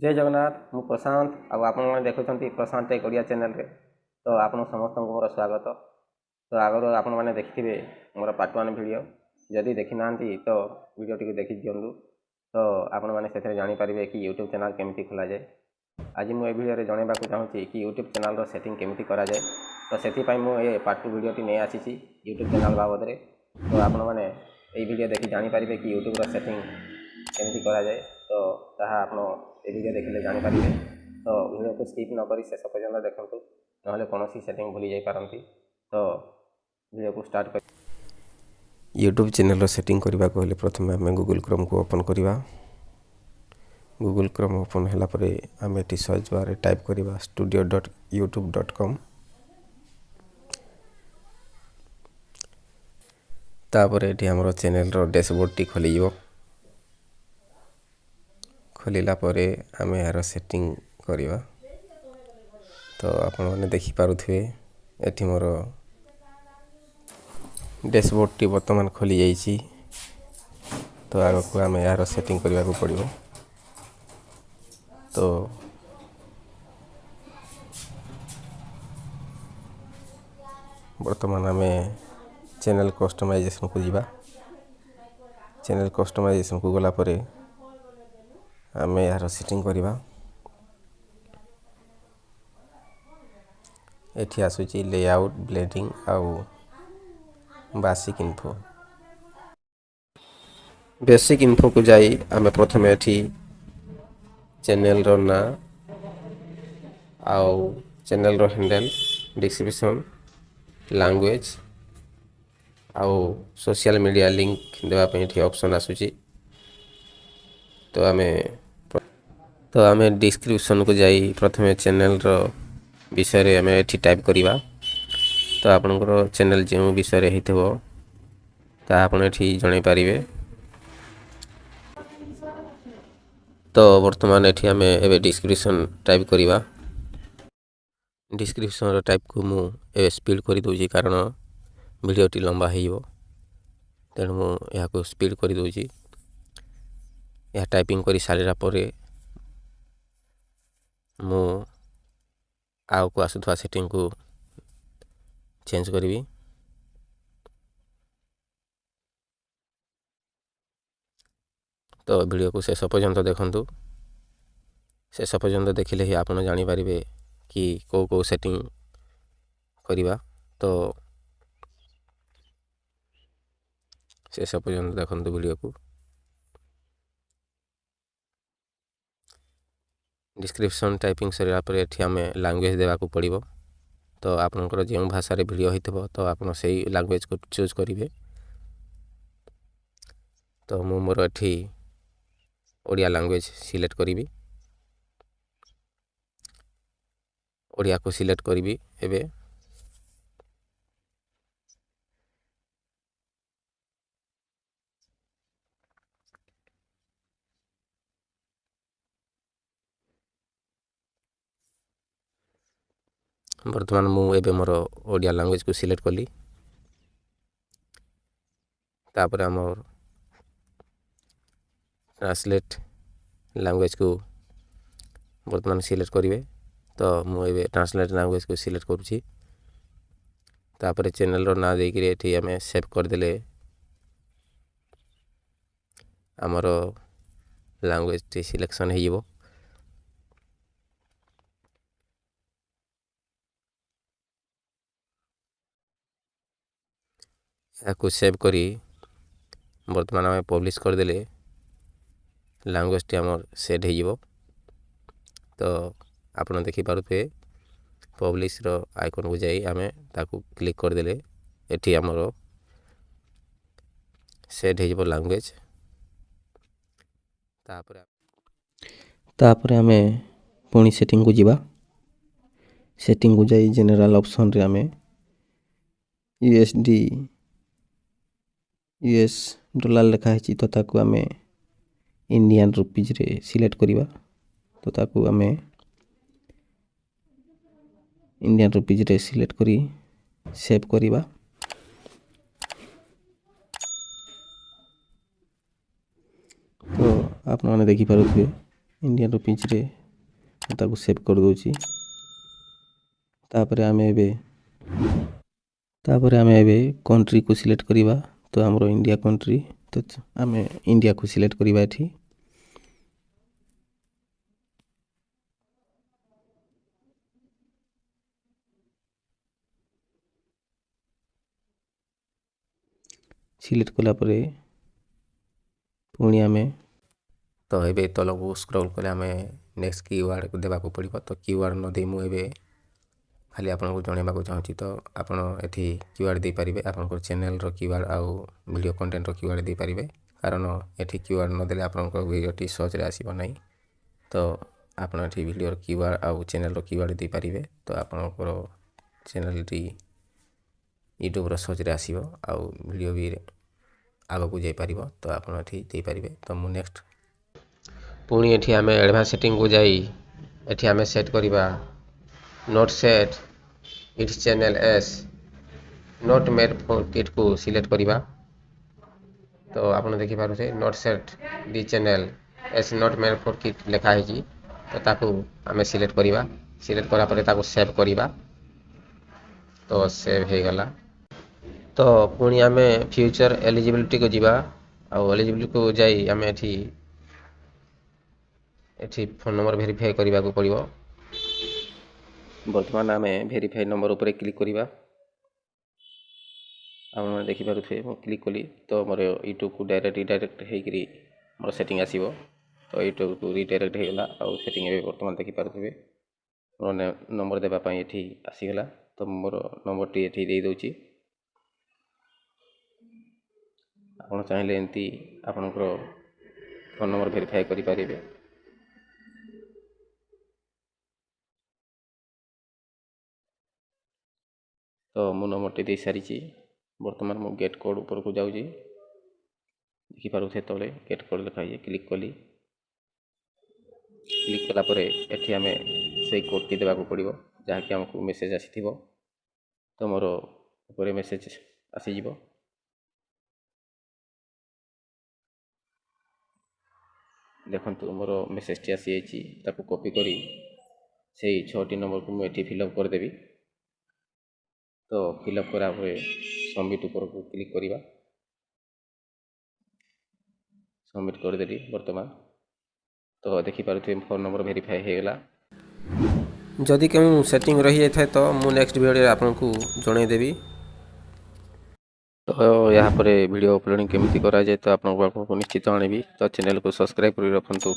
जय जगन्नाथ मु प्रशांत आपने देखुं प्रशांत एक ओडिया चैनल रे तो आपन समस्त मोर स्वागत। तो आगर आपण मैंने देखिथे मोर पार्ट 1 वीडियो जदि देखि ना तो वीडियो टी देखि दियंतु। तो आपण मैंने से जानी पारिबे कि यूट्यूब चैनल केमती खोला जाए। आज मुझे वीडियो रे जणेबाकू चाहूँगी कि यूट्यूब चैनल रो सेटिंग केमती करा जाए। तो से मुझे पार्ट 2 वीडियो टी नहीं आसी यूट्यूब चैनल बाबद में। तो आपण मैंने ये वीडियो देखि जानी पारिबे कि यूट्यूब रो सेटिंग केमती करा जाए। तो ताहा आपण ए वीडियो देखिले जानी पारिबे। तो वीडियो को स्किप न करी शेष पर्यंत देखंतु नहले कोनोसी सेटिंग भूली जाई पारंती। तो वीडियो को स्टार्ट कर यूट्यूब चैनल सेटिंग करने को हेले प्रथम आम गूगल क्रोम को ओपन करवा। गूगल क्रोम ओपन होला परे आम एटी सर्च बार टाइप करवा studio.youtube.com। तापर एटी हमरो चैनल रो डैशबोर्ड टी खोली जो। खोलिला परे आम यार सेटिंग करवा। तो आपण माने देखि पारुथवे एटी मोर डैशबोर्ड टी वर्तमान खोली जाइए। तो आग को आम यार सेटिंग करने को पड़ो। तो वर्तमान आम चैनल कस्टमाइजेशन को जीवा। चैनल कस्टमाइजेशन को गला परे आम यार सेटिंग करवा। एठी आसुची लेआउट ब्लेंडिंग आउ बेसिक इन्फो। बेसिक इन्फो को जाई आम प्रथम एठी चैनल रो ना आउ चैनल रो हैंडल डिस्क्रिप्शन लैंग्वेज आउ सोशल मीडिया लिंक देवा पे एठी ऑप्शन आसुची। तो आम डिस्क्रिप्शन को जाई प्रथम चैनल रो विषय रे आम एठी टाइप करवा। तो आपनकर चैनल जो विषय रे हितबो ता आपण एठी जणाई पारिबे। तो वर्तमान एठी आम एबे डिस्क्रिप्शन टाइप करवा। डिस्क्रिप्शन टाइप को मु एबे स्पीड कर दूची कारण वीडियो टी लंबा हो तेणु मु यहाँ को स्पीड कर दूची। यह टाइपिंग कर सारा परे मु आउ को आसुवा सेटिंग को चेंज करी। तो वीडियो को शेष पर्यंत देखंतु। शेष पर्यंत देखिले ही आपण जानि पारिबे कि को सेटिंग करवा। तो शेष पर्यंत देखंतु वीडियो को। डिस्क्रिप्शन टाइपिंग सरिया पर एठी हमें लैंग्वेज देवा को पड़िबो। तो आपनकर जो भाषा रे वीडियो हितबो तो आपण सही लैंग्वेज को चूज करिवे। तो मु मोर एठी ओडिया लैंग्वेज सिलेक्ट करी। ओडिया को सिलेक्ट करी एबे। वर्तमान मु एबे मोर ओडिया लैंग्वेज को सिलेक्ट कली। तापर हमर ट्रांसलेट लैंग्वेज को वर्तमान सिलेक्ट करिवे। तो मु एबे ट्रांसलेट लैंग्वेज को सिलेक्ट करूची। तापर चैनल रो ना देकरी एठी हमें सेव कर देले हमर लैंग्वेज टी सिलेक्शन हे जिवो। को सेव करी वर्तमान आम पब्लिश कर देले लैंग्वेज टी हमर सेट हो जिवो। तो आपण देखि पारुथे पब्लिश रो आइकन को जाई आम ताकू क्लिक कर देले एठी हमर सेट हो जिवो लैंग्वेज। तापर आम पुणी सेटिंग को जीवा। सेटिंग को जाई जनरल ऑप्शन रे आम यूएसडी यूएस डॉलर लिखा है तो ताकू आम इंडियन रुपीज रे सिलेक्ट करवा। तो ताकू आम इंडियन रुपीज रे सिलेक्ट करी सेव करवा। तो आप देखि पारुथिबे इंडियन रुपीज रे ताको सेव कर दूची। तापर आमे एबे कंट्री को सिलेक्ट करिबा। तो हमरो इंडिया कंट्री, तो आमे इंडिया को सिलेक्ट करिबा एठी। सिलेक्ट कला परे पुणी आमे तो एबे तलकू स्क्रॉल कले आमे नेक्स्ट कीवर्ड को देबा को पड़िबो। तो कीवर्ड न दे मु एबे खाली आपन को जणेबा को चाहूची। तो आपन एठी कीवर्ड दे परिबे, आपन को चैनल रो कीवर्ड आउ वीडियो कंटेंट रो कीवर्ड दे परिबे। कारण एठी कीवर्ड न देले आपन को वीडियो टी सर्च रे आसीबो नै। तो आपन एठी वीडियो रो कीवर्ड आउ चैनल रो कीवर्ड दे परिबे। तो आपन को चैनल टी यूट्यूब रो सर्च रे आसीबो आउ वीडियो भी आगो को जाई परिबो। तो आपन एठी दे परिबे। तो मु नेक्स्ट पुणी एठी आमे एडवांस सेटिंग को जाई एठी आमे सेट करिबा not set it's channel S note made for kid को सिलेक्ट करिबा। तो आपन देखि पारु से not set the channel S note made for kid लिखा है जी। तो ताकू आमे सिलेक्ट करिबा। सिलेक्ट करा परे ताकू सेव करिबा। तो सेव हे गला। तो पुणी आमे फ्यूचर एलिजिबिलिटी को जीवा आउ एलिजिबिलिटी को जाई आमे एठी फोन नंबर वेरीफाई करिबा को पड़िबो। वर्तमान आमे वेरीफाई नंबर ऊपर क्लिक करिबा। आपण देखि पारुथे मु क्लिक कली तो मोर यूट्यूब को डायरेक्ट हेकरी मोर सेटिंग आसीबो। तो यूट्यूब को रिडायरेक्ट हे गला आउ सेटिंग ए वर्तमान देखि पारुथे मोर नंबर देबा पई एठी आसी गला। तो मोर नंबर टी एठी दे दोची। आपण चाहिले एंती आपनकर फोन नंबर वेरीफाई करि परिबे। तो मु नंबर टी दे सारिची। वर्तमान मु गेट कोड ऊपर को जाउजी। देखि पारुथे तले गेट कोड लिखा है क्लिक कली। क्लिक कला परे एठी आमे सेई कोड टी देबा को पड़िबो जहा कि हमको मेसेज आसीथिबो। तो मोर ऊपर मेसेज आसी जिवो। देखंतु मोर मेसेज टी आसी आइची ताको कॉपी करी सेई 6टी नंबर को मु एठी फिल अप कर देबी। तो फिल अप करा परे सबमिट ऊपर को क्लिक करिबा। सबमिट कर देली वर्तमान। तो देखि पारुथे फोन नंबर वेरीफाई हे गला। जदि केउ सेटिंग रही जाय थाए तो मु नेक्स्ट वीडियो रे आपन को जणे देबी। तो यहाँ पर वीडियो अपलोडिंग केमिति करा जाए तो आपन को निश्चित जणेबी। तो चैनल को सब्सक्राइब करि रखंतु।